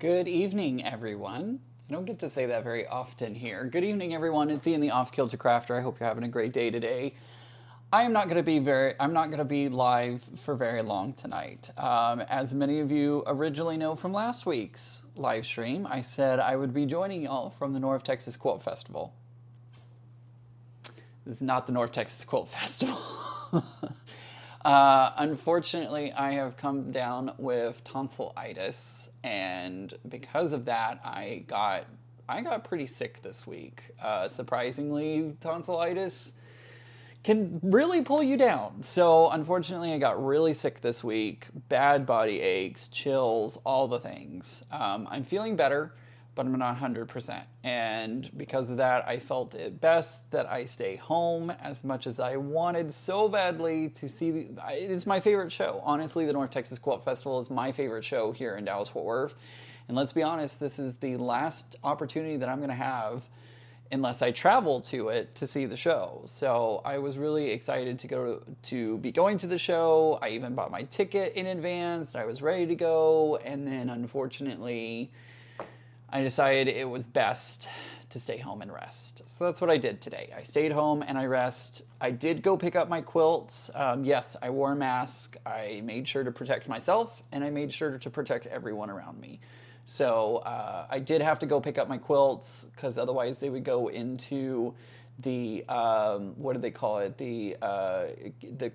Good evening, everyone. I don't get to say that very often here. Good evening, everyone. It's Ian, the Kilter Crafter. I hope you're having a great day today. I'm not going to be live for very long tonight. As many of you originally know from last week's live stream, I said I would be joining y'all from the North Texas Quilt Festival. This is not the North Texas Quilt Festival. Unfortunately, I have come down with tonsillitis, and because of that, I got pretty sick this week. Surprisingly, tonsillitis can really pull you down. So unfortunately, I got really sick this week. Bad body aches, chills, all the things. I'm feeling better, but I'm not 100%. And because of that, I felt it best that I stay home as much as I wanted so badly to see. It's my favorite show. Honestly, the North Texas Quilt Festival is my favorite show here in Dallas-Fort Worth. And let's be honest, this is the last opportunity that I'm gonna have unless I travel to it to see the show. So I was really excited to be going to the show. I even bought my ticket in advance. I was ready to go. And then unfortunately, I decided it was best to stay home and rest. So that's what I did today. I stayed home and I rest. I did go pick up my quilts. Yes, I wore a mask. I made sure to protect myself and I made sure to protect everyone around me. So I did have to go pick up my quilts because otherwise they would go into the, what do they call it? The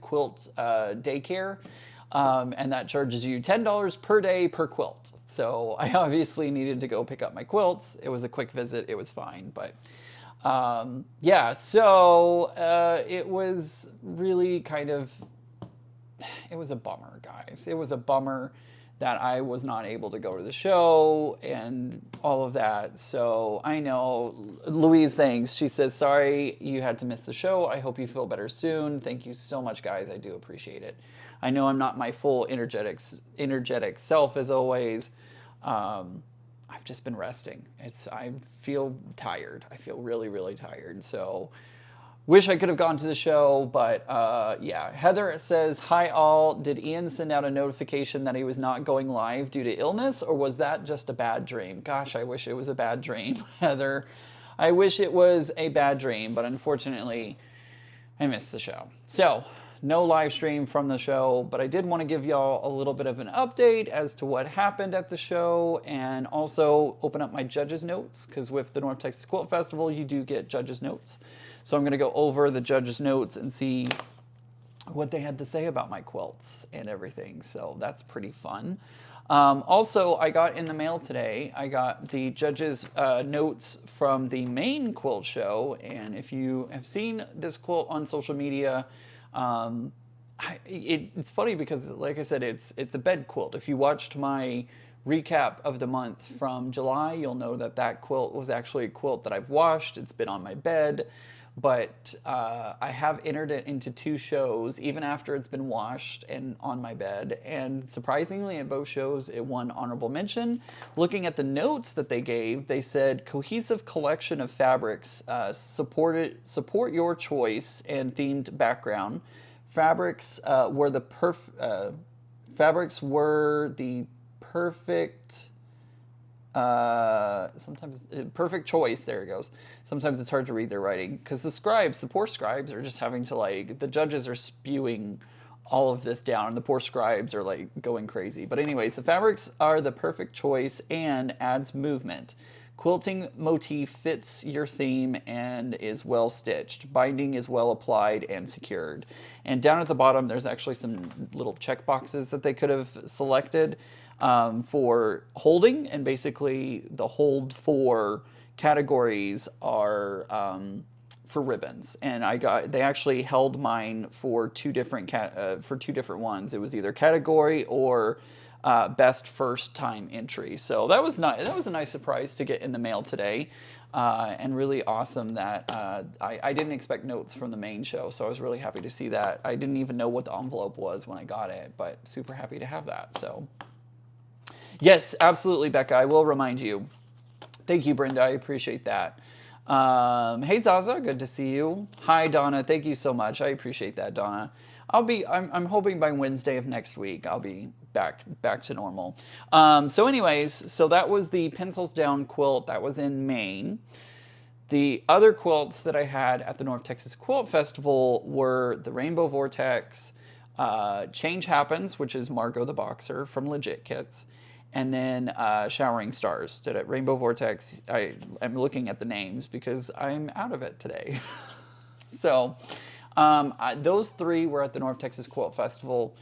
quilt daycare. And that charges you $10 per day per quilt. So I obviously needed to go pick up my quilts. It was a quick visit. It was fine. But yeah, so it was really it was a bummer, guys. It was a bummer that I was not able to go to the show and all of that. So I know Louise, thanks. She says, sorry you had to miss the show. I hope you feel better soon. Thank you so much, guys. I do appreciate it. I know I'm not my full energetic self as always. I've just been resting. I feel tired. I feel really, really tired. So wish I could have gone to the show, but yeah. Heather says, hi all. Did Ian send out a notification that he was not going live due to illness, or was that just a bad dream? Gosh, I wish it was a bad dream, Heather. I wish it was a bad dream, but unfortunately, I missed the show. So no live stream from the show, but I did want to give y'all a little bit of an update as to what happened at the show and also open up my judges notes, because with the North Texas Quilt Festival, you do get judges notes. So I'm going to go over the judges notes and see what they had to say about my quilts and everything. So that's pretty fun. Also, I got in the mail today, I got the judges' notes from the main quilt show. And if you have seen this quilt on social media, it's funny because, like I said, it's a bed quilt. If you watched my recap of the month from July, you'll know that that quilt was actually a quilt that I've washed. It's been on my bed, but I have entered it into 2 shows even after it's been washed and on my bed. And surprisingly, at both shows, it won honorable mention. Looking at the notes that they gave, they said cohesive collection of fabrics, support your choice and themed background. Fabrics were the perfect. Sometimes perfect choice. There it goes. Sometimes it's hard to read their writing because the poor scribes are just having to the judges are spewing all of this down and the poor scribes are going crazy. But anyways, the fabrics are the perfect choice and adds movement. Quilting motif fits your theme and is well stitched. Binding is well applied and secured. And down at the bottom, there's actually some little check boxes that they could have selected for holding, and basically the hold for categories are for ribbons. And they actually held mine for two different ones. It was either category or best first time entry. So that was nice. That was a nice surprise to get in the mail today, and really awesome that I didn't expect notes from the main show, so I was really happy to see that. I didn't even know what the envelope was when I got it, but super happy to have that. So yes, absolutely, Becca. I will remind you. Thank you, Brenda. I appreciate that. Hey, Zaza. Good to see you. Hi, Donna. Thank you so much. I appreciate that, Donna. I'm hoping by Wednesday of next week I'll be back to normal. So anyways, so that was the Pencils Down quilt. That was in Maine. The other quilts that I had at the North Texas Quilt Festival were the Rainbow Vortex, Change Happens, which is Margot the Boxer from Legit Kits, and then Showering Stars. Did it Rainbow Vortex? I'm looking at the names because I'm out of it today. So those three were at the North Texas Quilt Festival.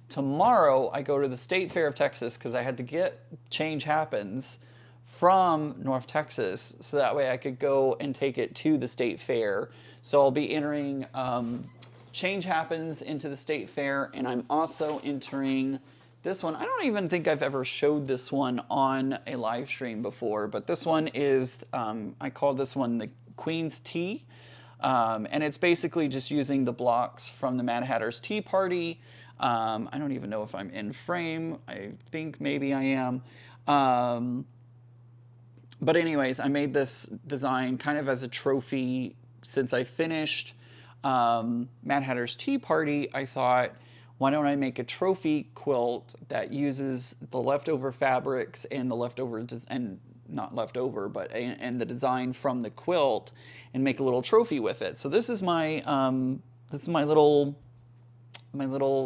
Tomorrow I go to the State Fair of Texas because I had to get Change Happens from North Texas, so that way I could go and take it to the State Fair. So I'll be entering Change Happens into the State Fair, and I'm also entering this one. I don't even think I've ever showed this one on a live stream before, but this one is, I call this one the Queen's Tea, and it's basically just using the blocks from the Mad Hatter's Tea Party. I don't even know if I'm in frame. I think maybe I am. But anyways, I made this design kind of as a trophy since I finished Mad Hatter's Tea Party. I thought, why don't I make a trophy quilt that uses the leftover fabrics and the leftover, and not leftover, but and the design from the quilt, and make a little trophy with it. So this is my little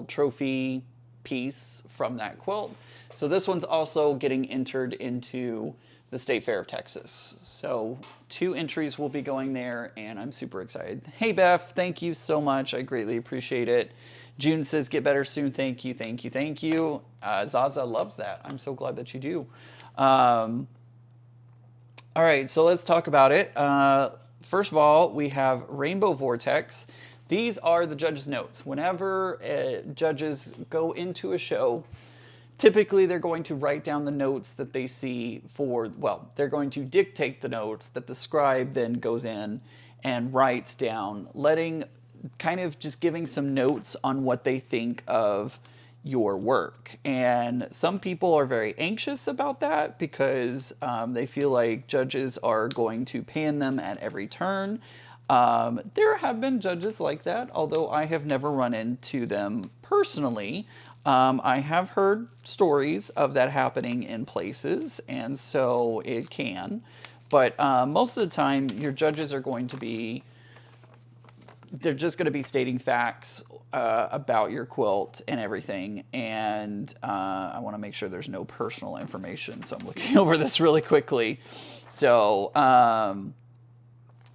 trophy piece from that quilt. So this one's also getting entered into the State Fair of Texas. So 2 entries will be going there, and I'm super excited. Hey Beth, thank you so much. I greatly appreciate it. June says, get better soon. Thank you, thank you, thank you. Zaza loves that. I'm so glad that you do. All right, so let's talk about it. First of all, we have Rainbow Vortex. These are the judges' notes. Whenever judges go into a show, typically they're going to write down the notes that they see for, well, they're going to dictate the notes that the scribe then goes in and writes down, kind of just giving some notes on what they think of your work. And some people are very anxious about that because they feel like judges are going to pan them at every turn. There have been judges like that, although I have never run into them personally. I have heard stories of that happening in places, and so it can. But most of the time, your judges are going to be, they're just going to be stating facts about your quilt and everything. And I want to make sure there's no personal information, so I'm looking over this really quickly. So,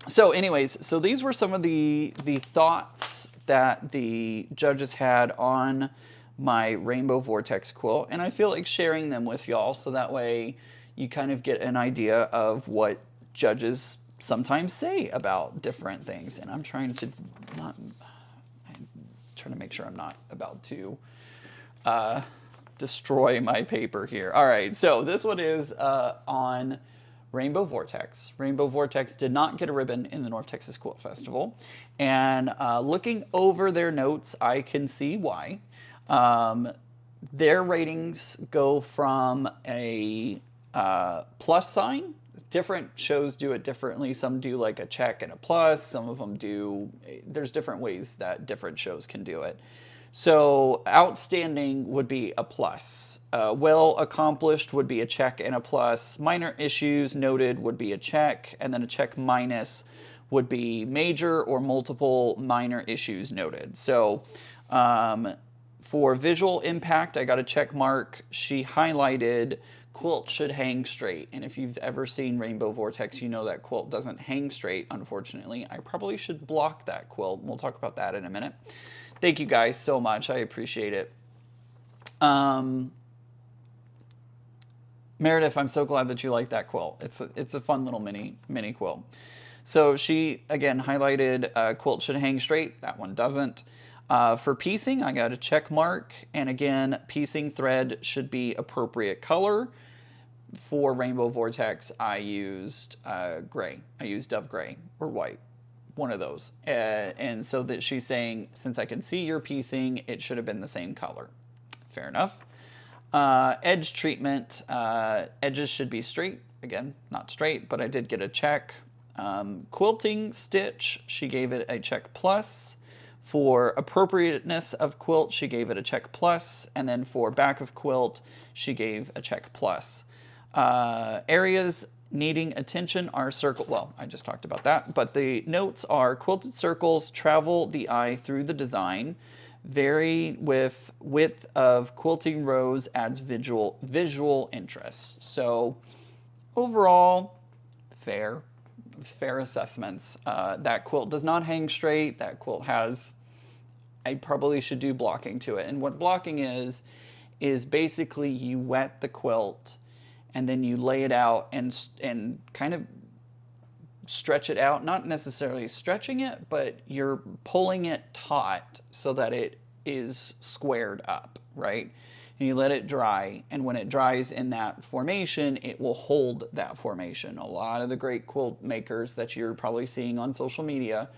anyways, so these were some of the thoughts that the judges had on my Rainbow Vortex quilt, and I feel like sharing them with y'all so that way you kind of get an idea of what judges sometimes say about different things. And I'm trying to make sure I'm not about to destroy my paper here. All right, so this one is on Rainbow Vortex. Rainbow Vortex did not get a ribbon in the North Texas Quilt Festival, and looking over their notes, I can see why. Their ratings go from a plus sign. Different shows do it differently. Some do like a check and a plus. Some of them do, there's different ways that different shows can do it. So outstanding would be a plus. Well accomplished would be a check and a plus. Minor issues noted would be a check, and then a check minus would be major or multiple minor issues noted. So for visual impact, I got a check mark. She highlighted quilt should hang straight. And if you've ever seen Rainbow Vortex, you know that quilt doesn't hang straight, unfortunately. I probably should block that quilt. We'll talk about that in a minute. Thank you guys so much. I appreciate it. Meredith, I'm so glad that you like that quilt. It's a fun little mini quilt. So she, again, highlighted quilt should hang straight. That one doesn't. For piecing, I got a check mark, and again, piecing thread should be appropriate color. For Rainbow Vortex, I used gray. I used dove gray or white, one of those. And so that she's saying, since I can see your piecing, it should have been the same color. Fair enough. Edge treatment, edges should be straight. Again, not straight, but I did get a check. Quilting stitch, she gave it a check plus. For appropriateness of quilt, she gave it a check plus, and then for back of quilt, she gave a check plus. Areas needing attention are circle. Well, I just talked about that, but the notes are quilted circles travel the eye through the design. Vary with width of quilting rows adds visual interest. So overall, fair assessments. That quilt does not hang straight. That quilt has, I probably should do blocking to it. And what blocking is basically you wet the quilt and then you lay it out and kind of stretch it out, not necessarily stretching it, but you're pulling it taut so that it is squared up, right? And you let it dry, and when it dries in that formation, it will hold that formation. A lot of the great quilt makers that you're probably seeing on social media,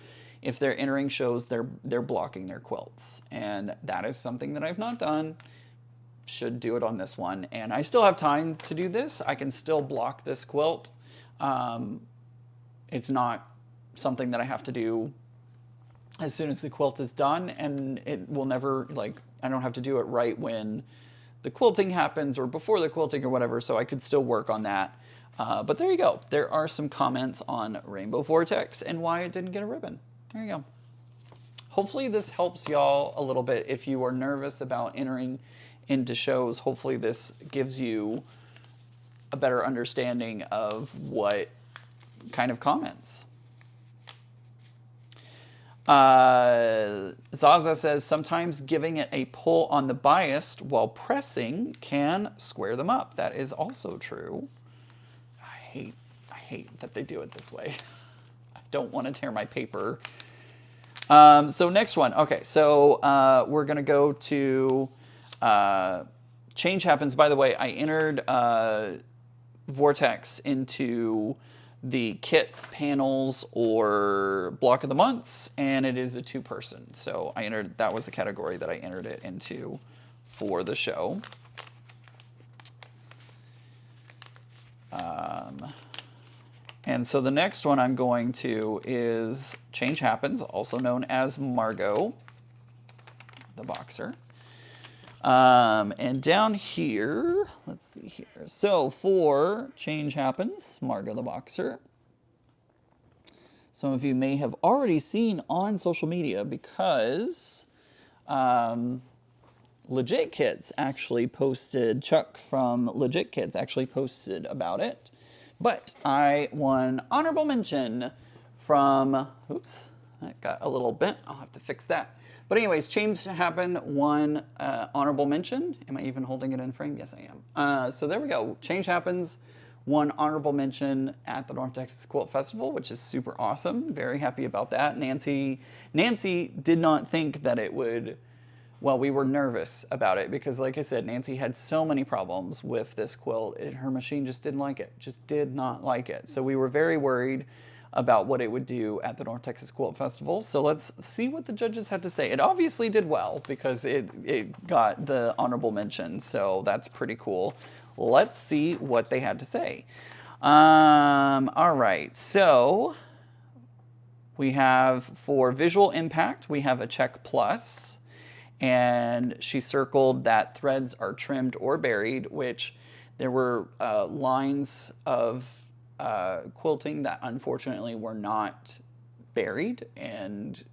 if they're entering shows, they're blocking their quilts, and that is something that I've not done. Should do it on this one, and I still have time to do this. I can still block this quilt. It's not something that I have to do as soon as the quilt is done, and it will never, like, I don't have to do it right when the quilting happens or before the quilting or whatever, so I could still work on that. But there you go. There are some comments on Rainbow Vortex and why it didn't get a ribbon. There you go. Hopefully this helps y'all a little bit if you are nervous about entering into shows. Hopefully this gives you a better understanding of what kind of comments. Zaza says, sometimes giving it a pull on the bias while pressing can square them up. That is also true. I hate that they do it this way. I don't want to tear my paper. So next one. Okay, so we're going to go to Change Happens. By the way, I entered Vortex into the kits, panels, or block of the months, and it is a 2-person. So I entered, that was the category that I entered it into for the show. And so the next one I'm going to is Change Happens, also known as Margot, the boxer. And down here, let's see here. So for Change Happens, Margot the Boxer, some of you may have already seen on social media because Legit Kits actually posted, Chuck from Legit Kits actually posted about it. But I won honorable mention from, oops, that got a little bent. I'll have to fix that. But anyways, Change Happened won honorable mention. Am I even holding it in frame? Yes, I am. So there we go. Change Happens won honorable mention at the North Texas Quilt Festival, which is super awesome. Very happy about that. Nancy did not think that it would, well, we were nervous about it because, like I said, Nancy had so many problems with this quilt. Her machine just didn't like it, just did not like it. So we were very worried about what it would do at the North Texas Quilt Festival. So let's see what the judges had to say. It obviously did well because it got the honorable mention, so that's pretty cool. Let's see what they had to say. All right, so we have for visual impact, we have a check plus, and she circled that threads are trimmed or buried, which there were lines of quilting that unfortunately were not buried, and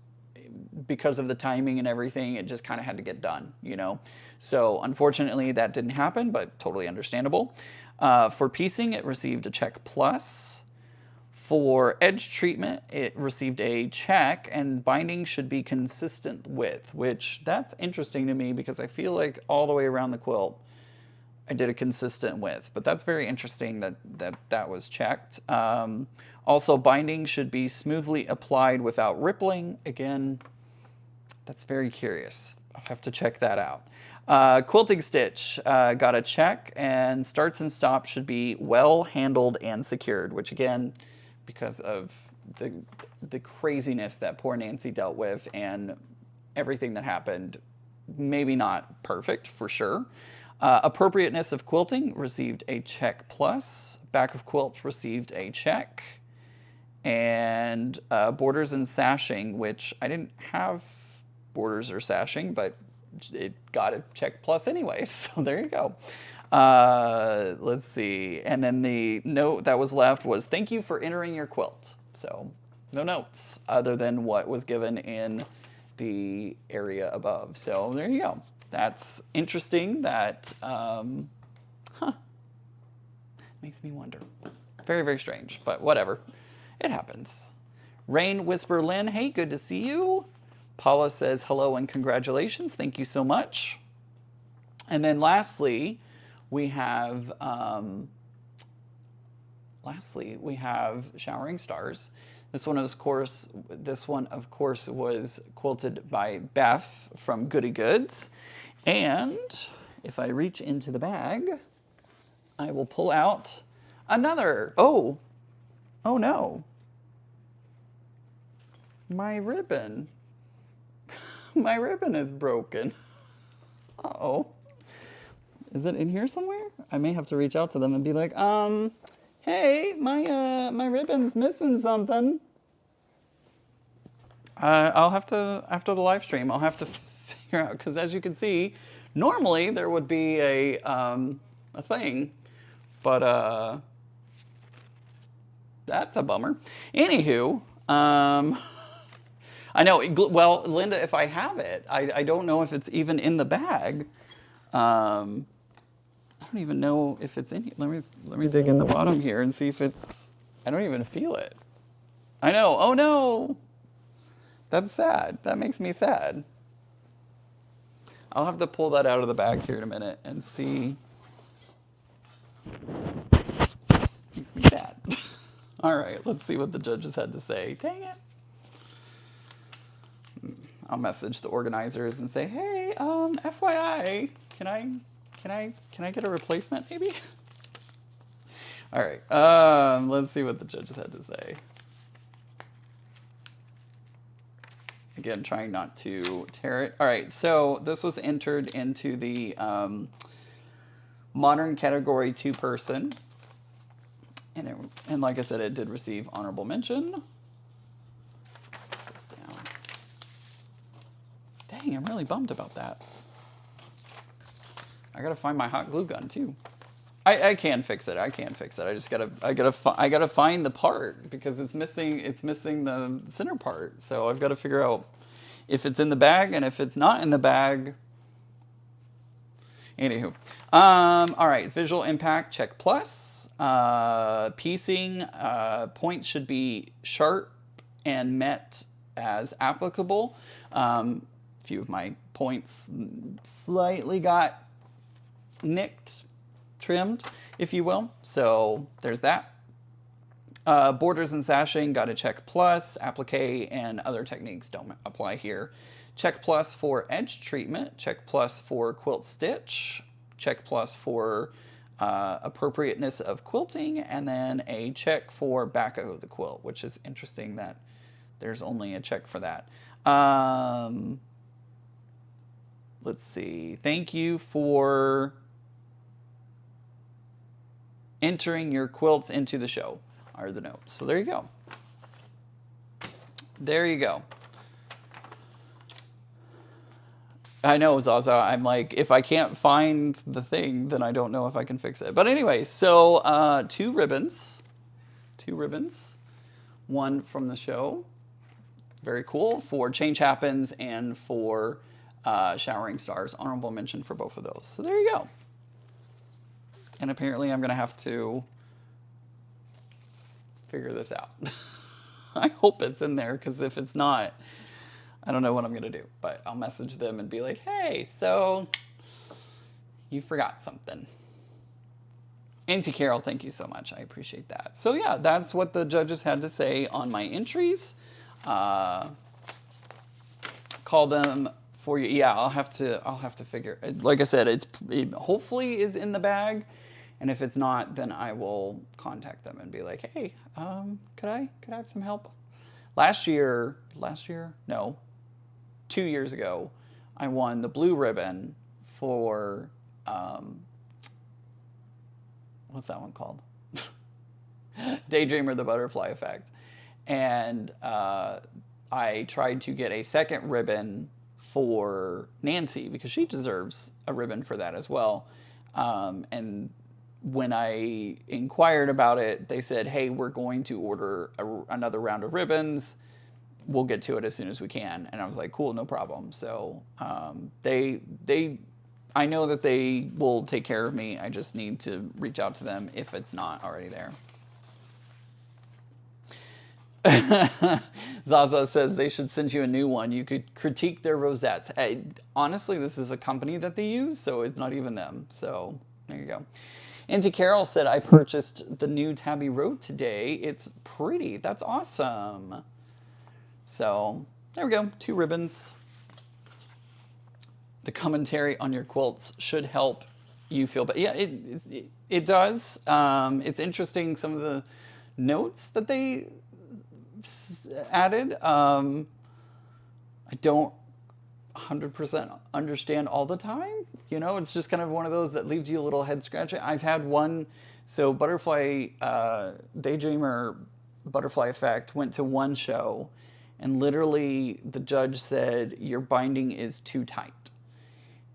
because of the timing and everything, it just kind of had to get done, you know. So unfortunately that didn't happen, but totally understandable. For piecing, it received a check plus. For edge treatment, it received a check, and binding should be consistent with, which that's interesting to me because I feel like all the way around the quilt I did a consistent width, but that's very interesting that was checked. Also, binding should be smoothly applied without rippling. Again, that's very curious. I'll have to check that out. Quilting stitch got a check, and starts and stops should be well handled and secured, which again, because of the craziness that poor Nancy dealt with and everything that happened, maybe not perfect for sure. Appropriateness of quilting received a check plus. Back of quilt received a check. And borders and sashing, which I didn't have borders or sashing, but it got a check plus anyway, so there you go. Let's see. And then the note that was left was, thank you for entering your quilt. So no notes other than what was given in the area above. So there you go. That's interesting. That makes me wonder. Very, very strange, but whatever. It happens. Rain Whisper Lynn, hey, good to see you. Paula says hello and congratulations. Thank you so much. And then lastly, we have Showering Stars. This one, of course, was quilted by Beth from Goody Goods. And if I reach into the bag, I will pull out another. Oh no. My ribbon. My ribbon is broken. Uh-oh. Is it in here somewhere? I may have to reach out to them and be like, hey, my ribbon's missing something. I'll have to, after the live stream, I'll have to figure out, because as you can see, normally there would be a thing, but that's a bummer. Anywho, I know, well, Linda, if I have it, I don't know if it's even in the bag. I don't even know if it's in here. Let me dig in the bottom here and see if it's, I don't even feel it. I know, oh no. That's sad. That makes me sad. I'll have to pull that out of the bag here in a minute and see. Makes me sad. All right, let's see what the judges had to say. Dang it. I'll message the organizers and say, hey, FYI, can I get a replacement maybe? All right, let's see what the judges had to say. Again, trying not to tear it. All right, so this was entered into the modern category 2-person. And like I said, it did receive honorable mention. Put this down. Dang, I'm really bummed about that. I gotta find my hot glue gun too. I can fix it. I can fix it. I just gotta find the part because it's missing the center part. So I've got to figure out if it's in the bag, and if it's not in the bag. Anywho, all right. Visual impact, check plus. Piecing, points should be sharp and met as applicable. A few of my points slightly got nicked, trimmed, if you will. So there's that. Borders and sashing, got a check plus. Applique and other techniques don't apply here. Check plus for edge treatment. Check plus for quilt stitch. Check plus for appropriateness of quilting. And then a check for back of the quilt, which is interesting that there's only a check for that. Let's see. Thank you for entering your quilts into the show, are the notes. So there you go. There you go. I know, Zaza, I'm like, if I can't find the thing, then I don't know if I can fix it. But anyway, so 2 ribbons. 2 ribbons. One from the show. Very cool. For Change Happens and for Showering Stars. Honorable mention for both of those. So there you go. And apparently I'm going to have to figure this out. I hope it's in there, because if it's not, I don't know what I'm going to do. But I'll message them and be like, hey, so you forgot something. Auntie Carol, thank you so much. I appreciate that. So yeah, that's what the judges had to say on my entries. Call them for you. Yeah, I'll have to figure. Like I said, it hopefully is in the bag. And if it's not, then I will contact them and be like, hey, could I have some help? Last year, no, 2 years ago, I won the blue ribbon for, what's that one called? Daydreamer, the Butterfly Effect. And I tried to get a second ribbon for Nancy because she deserves a ribbon for that as well. And when I inquired about it, they said, hey, we're going to order another round of ribbons. We'll get to it as soon as we can. And I was like, cool, no problem. So I know that they will take care of me. I just need to reach out to them if it's not already there. Zaza says they should send you a new one. You could critique their rosettes. Honestly, this is a company that they use, so it's not even them. So there you go. Auntie Carol said, I purchased the new Tabby Road today. It's pretty. That's awesome. So there we go. 2 ribbons. The commentary on your quilts should help you feel better. Yeah, it does. It's interesting, some of the notes that they added. I don't 100% understand all the time. You know, it's just kind of one of those that leaves you a little head scratching. I've had one, so Butterfly, Daydreamer Butterfly Effect went to one show, and literally the judge said, your binding is too tight.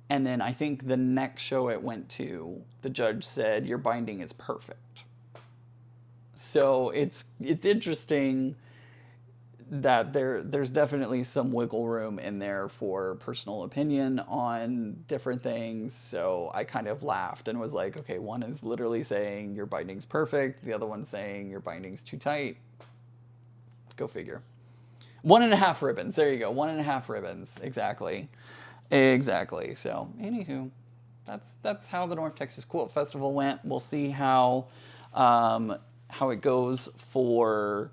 And then I think the next show it went to, the judge said, your binding is perfect. So it's interesting that there's definitely some wiggle room in there for personal opinion on different things. So I kind of laughed and was like, okay, one is literally saying your binding's perfect. The other one's saying your binding's too tight. Go figure. 1.5 ribbons. There you go. 1.5 ribbons. Exactly. Exactly. So anywho, that's how the North Texas Quilt Festival went. We'll see how it goes for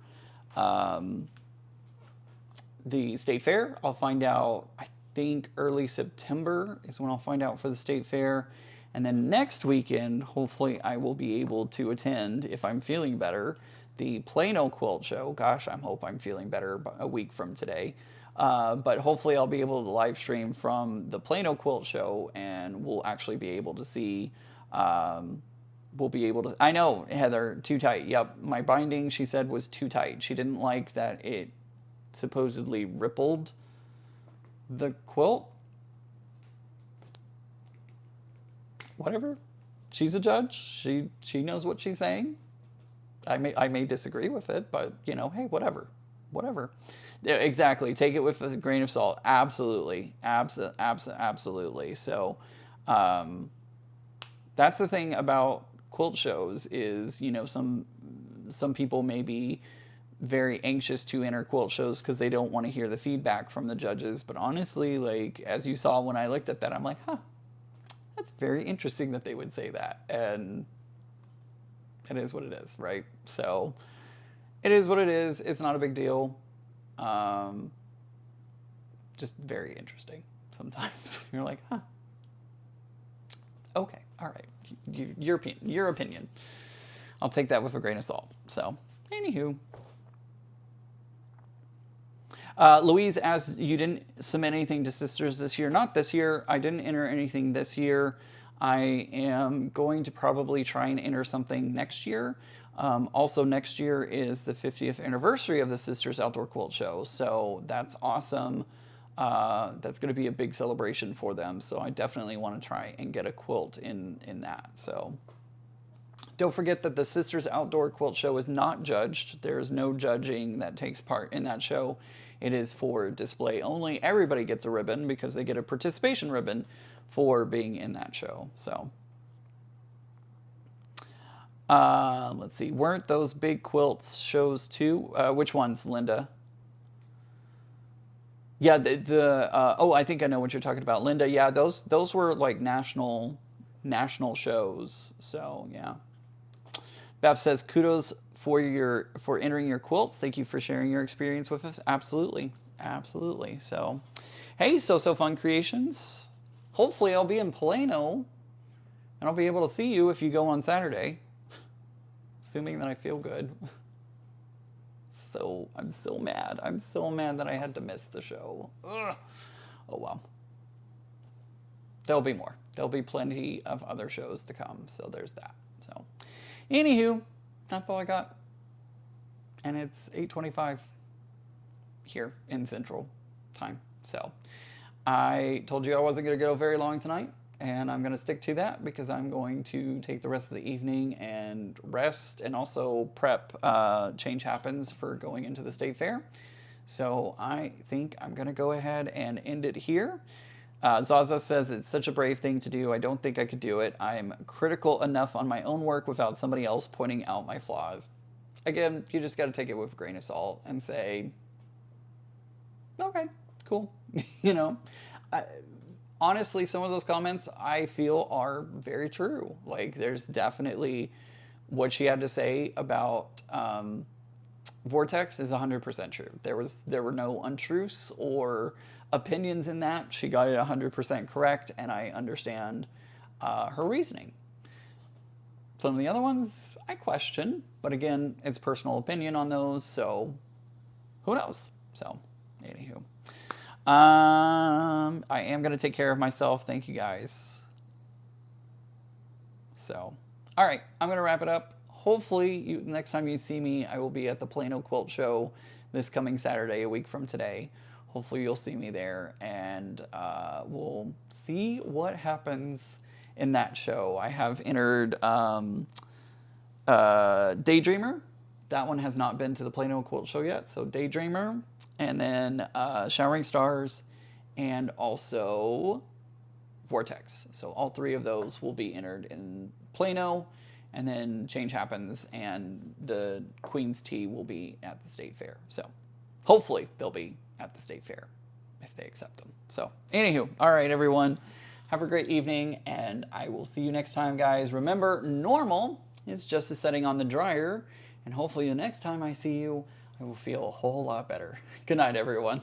the state fair. I'll find out, I think early September is when I'll find out for the state fair. And then next weekend, hopefully I will be able to attend, if I'm feeling better, the Plano Quilt Show. Gosh, I hope I'm feeling better a week from today. But hopefully I'll be able to live stream from the Plano Quilt Show, and we'll actually be able to see, we'll be able to, I know, Heather, too tight. Yep, my binding, she said, was too tight. She didn't like that it supposedly rippled the quilt. Whatever. She's a judge. She knows what she's saying. I may disagree with it, but you know, hey, whatever. Yeah, exactly. Take it with a grain of salt. Absolutely. Absolutely. So that's the thing about quilt shows is, you know, some people may be very anxious to enter quilt shows because they don't want to hear the feedback from the judges. But honestly, like, as you saw when I looked at that, I'm like, huh, that's very interesting that they would say that. And it is what it is, right? So it is what it is. It's not a big deal. Just very interesting sometimes. You're like, huh, okay, all right. Your opinion. I'll take that with a grain of salt. So anywho. Louise asks, you didn't submit anything to Sisters this year? Not this year. I didn't enter anything this year. I am going to probably try and enter something next year. Also, next year is the 50th anniversary of the Sisters Outdoor Quilt Show, so that's awesome. That's going to be a big celebration for them, so I definitely want to try and get a quilt in that. So don't forget that the Sisters Outdoor Quilt Show is not judged. There is no judging that takes part in that show. It is for display only. Everybody gets a ribbon because they get a participation ribbon for being in that show. So let's see, weren't those big quilts shows too? Which ones, Linda? Yeah, oh, I think I know what you're talking about, Linda. Yeah, those were like national shows. So yeah. Beth says, kudos for entering your quilts. Thank you for sharing your experience with us. Absolutely. So, hey, So Fun Creations. Hopefully I'll be in Plano and I'll be able to see you if you go on Saturday. Assuming that I feel good. So, I'm so mad. I'm so mad that I had to miss the show. Ugh. Oh well. There'll be more. There'll be plenty of other shows to come. So there's that. So, anywho, that's all I got. And it's 8:25 here in Central Time. So, I told you I wasn't going to go very long tonight, and I'm going to stick to that because I'm going to take the rest of the evening and rest and also prep Change Happens for going into the state fair. So I think I'm going to go ahead and end it here. Zaza says it's such a brave thing to do. I don't think I could do it. I'm critical enough on my own work without somebody else pointing out my flaws. Again, you just got to take it with a grain of salt and say, okay, cool. You know, honestly, some of those comments I feel are very true. Like, there's definitely what she had to say about Vortex is 100% true. There were no untruths or opinions in that. She got it 100% correct, and I understand her reasoning. Some of the other ones I question, but again, it's personal opinion on those, so who knows? So, anywho. I am going to take care of myself. Thank you guys. So, all right, I'm going to wrap it up. Hopefully, next time you see me, I will be at the Plano Quilt Show this coming Saturday, a week from today. Hopefully, you'll see me there, and we'll see what happens in that show. I have entered Daydreamer. That one has not been to the Plano Quilt Show yet, so Daydreamer, and then Showering Stars, and also Vortex. So all three of those will be entered in Plano, and then Change Happens, and the Queen's Tea will be at the State Fair. So hopefully they'll be at the State Fair if they accept them. So anywho, all right, everyone, have a great evening, and I will see you next time, guys. Remember, normal is just a setting on the dryer, and hopefully the next time I see you, I will feel a whole lot better. Good night, everyone.